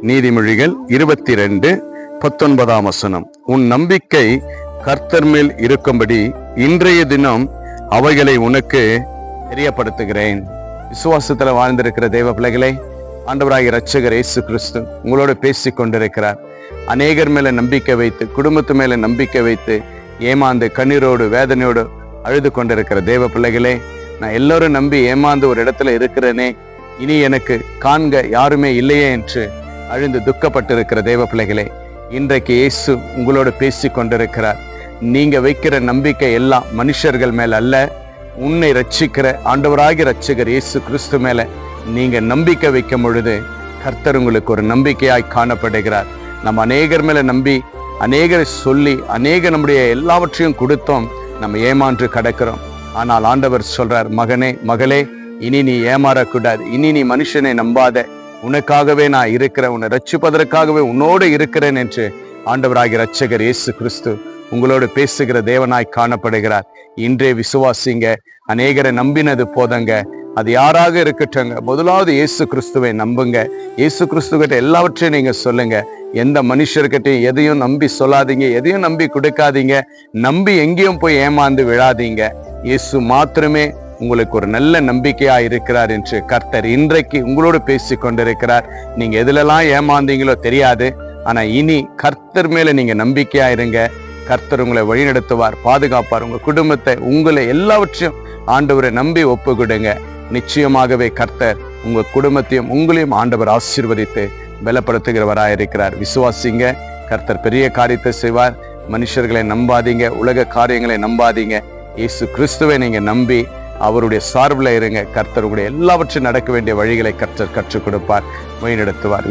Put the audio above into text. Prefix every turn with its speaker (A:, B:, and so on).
A: நீதிமொழிகள் 22:19. உன் நம்பிக்கை கர்த்தர் மேல் இருக்கும்படி இன்றைய தினம் அவைகளை உனக்கு தெரியப்படுத்துகிறேன். விசுவாசத்துல வாழ்ந்திருக்கிற தேவ பிள்ளைகளை, ஆண்டவராகிய இரட்சகர் இயேசு கிறிஸ்து உங்களோட பேசி கொண்டிருக்கிறார். அநேகர் மேல நம்பிக்கை வைத்து, குடும்பத்து மேல நம்பிக்கை வைத்து ஏமாந்து கண்ணீரோடு வேதனையோடு அழுது கொண்டிருக்கிற தேவ பிள்ளைகளே, நான் எல்லாரும் நம்பி ஏமாந்து ஒரு இடத்துல இருக்கிறேனே, இனி எனக்கு காண்க யாருமே இல்லையே என்று அழுந்து துக்கப்பட்டிருக்கிற தேவ பிள்ளைகளே, இன்றைக்கு இயேசு உங்களோடு பேசி கொண்டிருக்கிறார். நீங்க வைக்கிற நம்பிக்கை எல்லாம் மனுஷர்கள் மேல அல்ல, உன்னை ரட்சிக்கிற ஆண்டவராகிய இரட்சகர் இயேசு கிறிஸ்து மேல நீங்க நம்பிக்கை வைக்கும் பொழுது கர்த்தர் உங்களுக்கு ஒரு நம்பிக்கையாய் காணப்படுகிறார். நம்ம அநேகர் மேல நம்பி, அநேகரை சொல்லி, நம்முடைய எல்லாவற்றையும் கொடுத்தோம், நம்ம ஏமாற்று கிடக்கிறோம். ஆனால் ஆண்டவர் சொல்றார், மகனே மகளே, இனி நீ ஏமாறக்கூடாது, இனி நீ மனுஷனை நம்பாத, உனக்காகவே நான் இருக்கிறேன், உன்னை ரட்சிப்பதற்காகவே உன்னோடு இருக்கிறேன் என்று ஆண்டவராகிய இரட்சகர் இயேசு கிறிஸ்து உங்களோடு பேசுகிற தேவனாய் காணப்படுகிறார். இன்றே விசுவாசிங்க. அநேகரை நம்பினது போதங்க, அது யாராக இருக்கட்டுங்க, முதலாவது இயேசு கிறிஸ்துவை நம்புங்க. இயேசு கிறிஸ்துகிட்ட எல்லாவற்றையும் நீங்க சொல்லுங்க. எந்த மனுஷர்கிட்டையும் எதையும் நம்பி சொல்லாதீங்க, எதையும் நம்பி கொடுக்காதீங்க, நம்பி எங்கேயும் போய் ஏமாந்து விழாதீங்க. இயேசு மாத்திரமே உங்களுக்கு ஒரு நல்ல நம்பிக்கையா இருக்கிறார் என்று கர்த்தர் இன்றைக்கு உங்களோடு பேசி கொண்டிருக்கிறார். நீங்க எதுலெல்லாம் ஏமாந்தீங்களோ தெரியாது, ஆனா இனி கர்த்தர் மேல நீங்க நம்பிக்கையா இருங்க. கர்த்தர் உங்களை வழிநடத்துவார், பாதுகாப்பார். உங்க குடும்பத்தை, உங்களை எல்லாவற்றையும் ஆண்டவரை நம்பி ஒப்பு கொடுங்க. நிச்சயமாகவே கர்த்தர் உங்க குடும்பத்தையும் உங்களையும் ஆண்டவர் ஆசீர்வதித்து பலப்படுத்துகிறவராயிருக்கிறார். விசுவாசிங்க, கர்த்தர் பெரிய காரியத்தை செய்வார். மனுஷர்களை நம்பாதீங்க, உலக காரியங்களை நம்பாதீங்க. இயேசு கிறிஸ்துவை நீங்க நம்பி அவருடைய சார்பில் இருங்க. கர்த்தர் உங்களுடைய எல்லாவற்றையும் நடக்க வேண்டிய வழிகளை கர்த்தர் கற்றுக் கொடுப்பார், வழிநடத்துவார்.